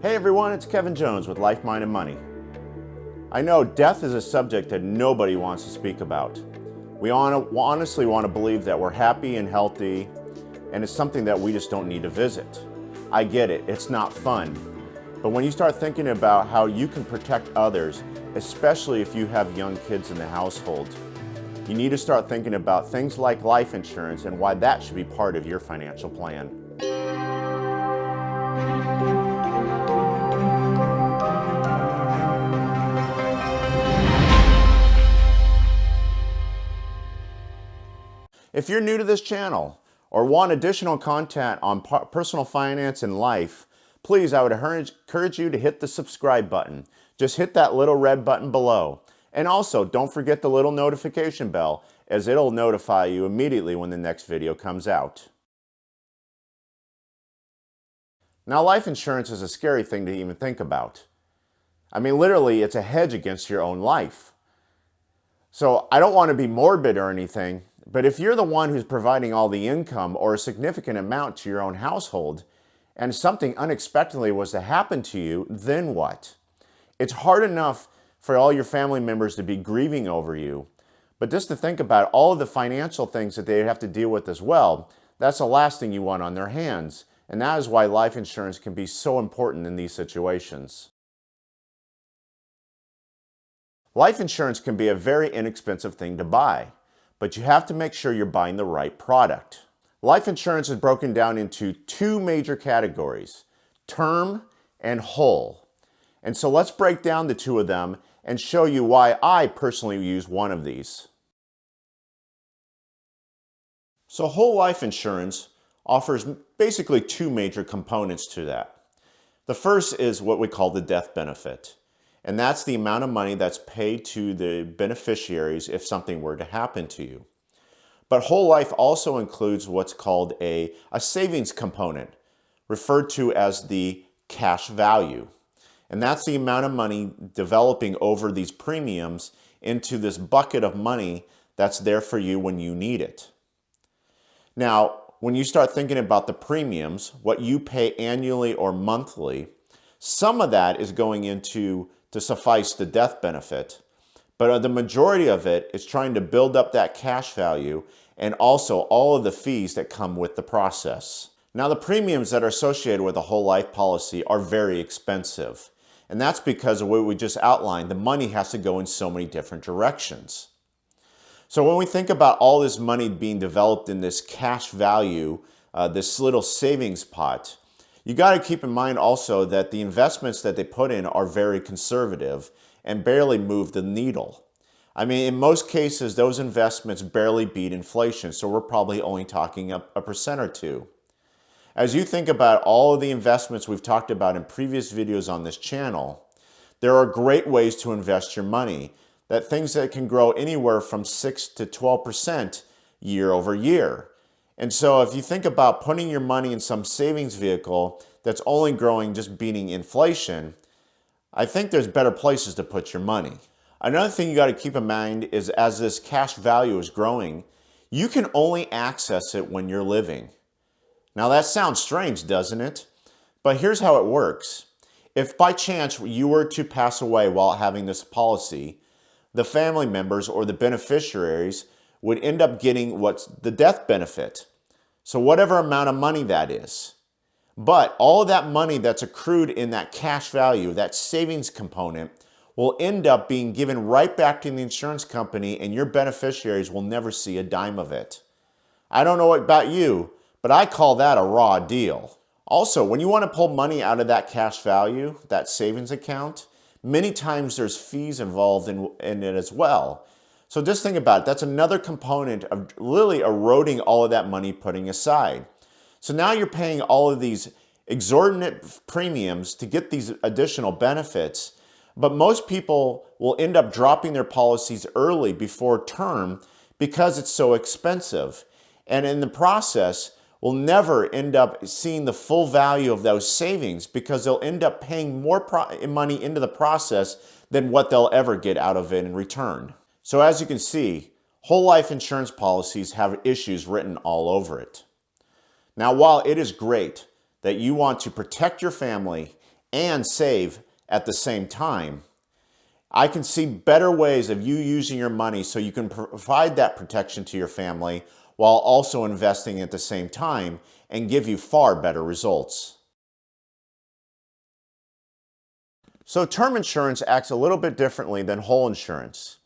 Hey everyone, it's Kevin Jones with Life, Mind, and Money. I know death is a subject that nobody wants to speak about. We honestly want to believe that we're happy and healthy, and it's something that we just don't need to visit. I get it, it's not fun. But when you start thinking about how you can protect others, especially if you have young kids in the household, you need to start thinking about things like life insurance and why that should be part of your financial plan. If you're new to this channel or want additional content on personal finance and life, please, I would encourage you to hit the subscribe button. Just hit that little red button below. And also, don't forget the little notification bell, as it'll notify you immediately when the next video comes out. Now, life insurance is a scary thing to even think about. I mean, literally, it's a hedge against your own life. So I don't want to be morbid or anything, but if you're the one who's providing all the income or a significant amount to your own household, and something unexpectedly was to happen to you, then what? It's hard enough for all your family members to be grieving over you, but just to think about all of the financial things that they have to deal with as well, that's the last thing you want on their hands. And that is why life insurance can be so important in these situations. Life insurance can be a very inexpensive thing to buy, but you have to make sure you're buying the right product. Life insurance is broken down into two major categories, term and whole. And so let's break down the two of them and show you why I personally use one of these. So whole life insurance offers basically two major components to that. The first is what we call the death benefit. And that's the amount of money that's paid to the beneficiaries if something were to happen to you. But whole life also includes what's called a savings component, referred to as the cash value. And that's the amount of money developing over these premiums into this bucket of money that's there for you when you need it. Now, when you start thinking about the premiums, what you pay annually or monthly, some of that is going into to suffice the death benefit, but the majority of it is trying to build up that cash value and also all of the fees that come with the process. Now, the premiums that are associated with a whole life policy are very expensive, and that's because of what we just outlined. The money has to go in so many different directions. So when we think about all this money being developed in this cash value, this little savings pot, you got to keep in mind also that the investments that they put in are very conservative and barely move the needle. I mean, in most cases, those investments barely beat inflation, so we're probably only talking a percent or two. As you think about all of the investments we've talked about in previous videos on this channel, there are great ways to invest your money, that things that can grow anywhere from 6 to 12% year over year. And so if you think about putting your money in some savings vehicle that's only growing just beating inflation, I think there's better places to put your money. Another thing you got to keep in mind is as this cash value is growing, you can only access it when you're living. Now that sounds strange, doesn't it? But here's how it works. If by chance you were to pass away while having this policy, the family members or the beneficiaries would end up getting what's the death benefit. So whatever amount of money that is. But all of that money that's accrued in that cash value, that savings component, will end up being given right back to the insurance company, and your beneficiaries will never see a dime of it. I don't know about you, but I call that a raw deal. Also, when you want to pull money out of that cash value, that savings account, many times there's fees involved in it as well. So just think about it. That's another component of really eroding all of that money putting aside. So now you're paying all of these exorbitant premiums to get these additional benefits, but most people will end up dropping their policies early before term because it's so expensive. And in the process, will never end up seeing the full value of those savings because they'll end up paying more money into the process than what they'll ever get out of it in return. So as you can see, whole life insurance policies have issues written all over it. Now, while it is great that you want to protect your family and save at the same time. I can see better ways of you using your money so you can provide that protection to your family while also investing at the same time and give you far better results. So term insurance acts a little bit differently than whole insurance.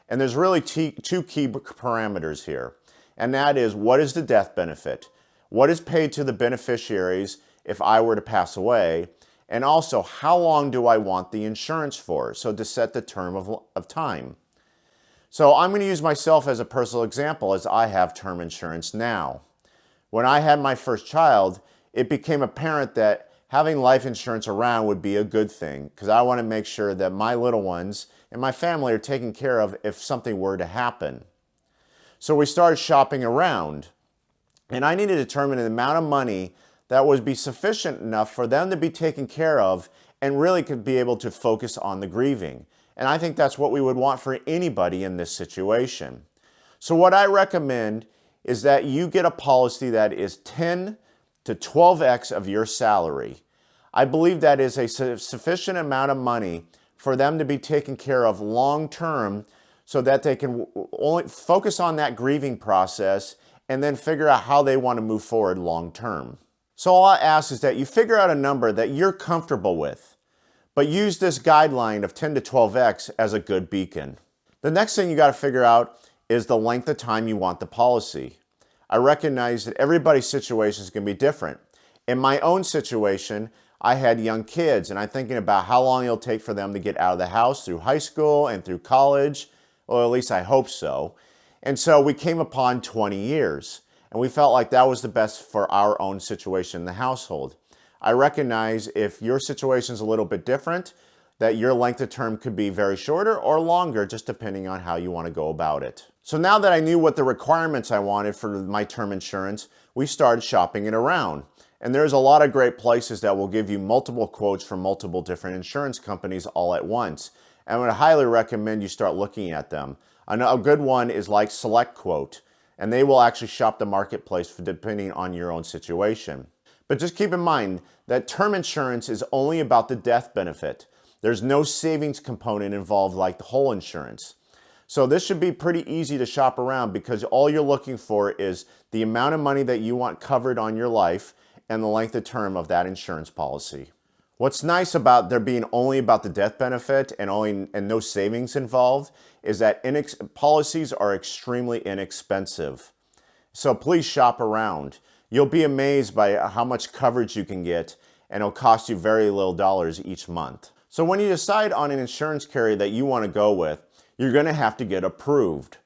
And there's really two key parameters here. And that is, what is the death benefit? What is paid to the beneficiaries if I were to pass away? And also, how long do I want the insurance for? So to set the term of time. So I'm going to use myself as a personal example, as I have term insurance now. When I had my first child, it became apparent that having life insurance around would be a good thing, because I want to make sure that my little ones and my family are taken care of if something were to happen. So we started shopping around, and I needed to determine the amount of money that would be sufficient enough for them to be taken care of and really could be able to focus on the grieving. And I think that's what we would want for anybody in this situation. So what I recommend is that you get a policy that is 10 to 12x of your salary. I believe that is a sufficient amount of money for them to be taken care of long term so that they can only focus on that grieving process and then figure out how they want to move forward long term. So all I ask is that you figure out a number that you're comfortable with, but use this guideline of 10 to 12x as a good beacon. The next thing you got to figure out is the length of time you want the policy. I recognize that everybody's situation is going to be different. In my own situation, I had young kids, and I'm thinking about how long it'll take for them to get out of the house through high school and through college, or at least I hope so. And so we came upon 20 years, and we felt like that was the best for our own situation in the household. I recognize if your situation is a little bit different, that your length of term could be very shorter or longer, just depending on how you want to go about it. So now that I knew what the requirements I wanted for my term insurance, we started shopping it around. And there's a lot of great places that will give you multiple quotes from multiple different insurance companies all at once. And I would highly recommend you start looking at them. A good one is like Select Quote, and they will actually shop the marketplace for depending on your own situation. But just keep in mind that term insurance is only about the death benefit. There's no savings component involved like the whole insurance. So this should be pretty easy to shop around because all you're looking for is the amount of money that you want covered on your life and the length of term of that insurance policy. What's nice about there being only about the death benefit and no savings involved is that policies are extremely inexpensive. So please shop around. You'll be amazed by how much coverage you can get, and it'll cost you very little dollars each month. So when you decide on an insurance carrier that you want to go with, you're going to have to get approved.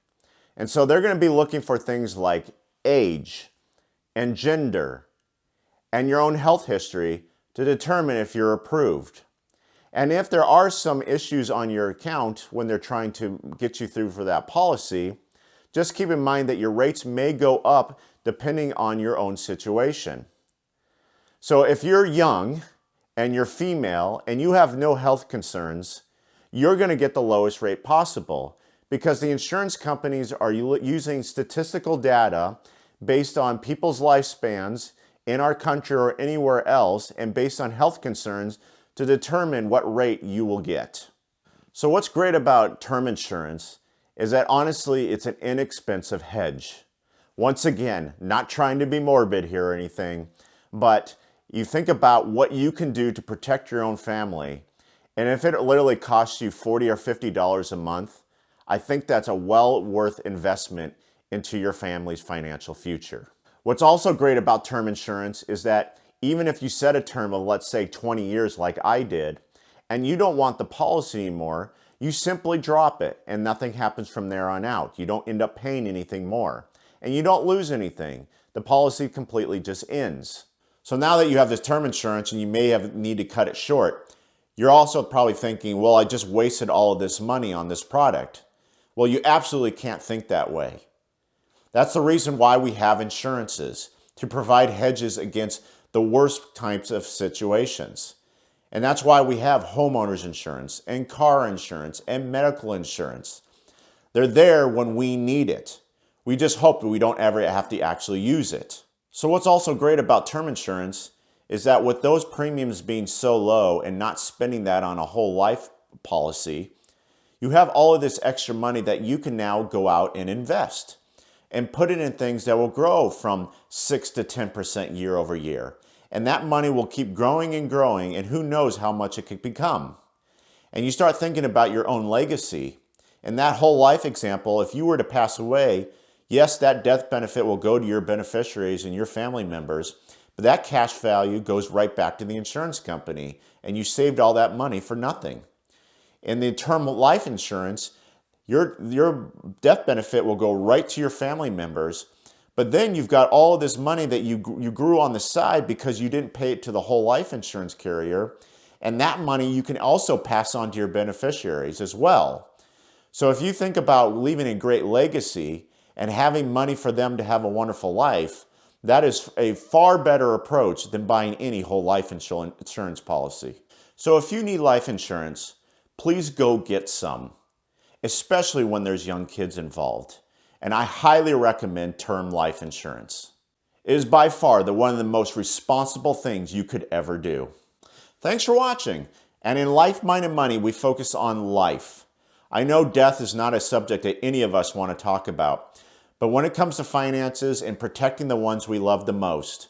And so they're going to be looking for things like age and gender and your own health history to determine if you're approved. And if there are some issues on your account when they're trying to get you through for that policy, just keep in mind that your rates may go up depending on your own situation. So if you're young and you're female and you have no health concerns, you're going to get the lowest rate possible because the insurance companies are using statistical data based on people's lifespans in our country or anywhere else and based on health concerns to determine what rate you will get. So what's great about term insurance is that honestly it's an inexpensive hedge. Once again, not trying to be morbid here or anything, but you think about what you can do to protect your own family, and if it literally costs you $40 or $50 a month, I think that's a well worth investment into your family's financial future. What's also great about term insurance is that even if you set a term of, let's say, 20 years like I did, and you don't want the policy anymore, you simply drop it and nothing happens from there on out. You don't end up paying anything more. And you don't lose anything. The policy completely just ends. So now that you have this term insurance and you may need to cut it short, you're also probably thinking, well, I just wasted all of this money on this product. Well, you absolutely can't think that way. That's the reason why we have insurances, to provide hedges against the worst types of situations. And that's why we have homeowners insurance and car insurance and medical insurance. They're there when we need it. We just hope that we don't ever have to actually use it. So what's also great about term insurance is that with those premiums being so low and not spending that on a whole life policy, you have all of this extra money that you can now go out and invest and put it in things that will grow from 6 to 10% year over year. And that money will keep growing and growing, and who knows how much it could become. And you start thinking about your own legacy. In that whole life example, if you were to pass away, yes, that death benefit will go to your beneficiaries and your family members, but that cash value goes right back to the insurance company, and you saved all that money for nothing. In the term life insurance, your death benefit will go right to your family members, but then you've got all of this money that you grew on the side because you didn't pay it to the whole life insurance carrier, and that money you can also pass on to your beneficiaries as well. So if you think about leaving a great legacy and having money for them to have a wonderful life, that is a far better approach than buying any whole life insurance policy. So if you need life insurance, please go get some, especially when there's young kids involved. And I highly recommend term life insurance. It is by far one of the most responsible things you could ever do. Thanks for watching. And in Life, Mind, and Money, we focus on life. I know death is not a subject that any of us want to talk about, but when it comes to finances and protecting the ones we love the most,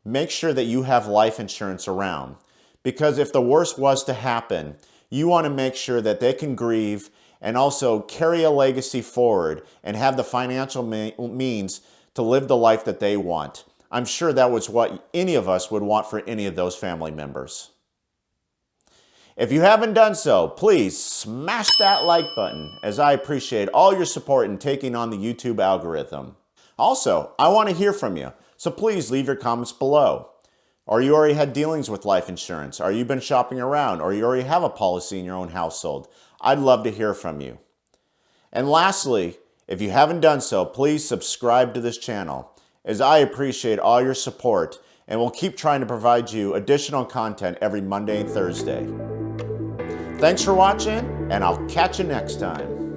make sure that you have life insurance around. Because if the worst was to happen, you want to make sure that they can grieve and also carry a legacy forward and have the financial means to live the life that they want. I'm sure that was what any of us would want for any of those family members. If you haven't done so, please smash that like button, as I appreciate all your support in taking on the YouTube algorithm. Also, I want to hear from you, so please leave your comments below. Or you already had dealings with life insurance, or you've been shopping around, or you already have a policy in your own household. I'd love to hear from you. And lastly, if you haven't done so, please subscribe to this channel, as I appreciate all your support, and we'll keep trying to provide you additional content every Monday and Thursday. Thanks for watching, and I'll catch you next time.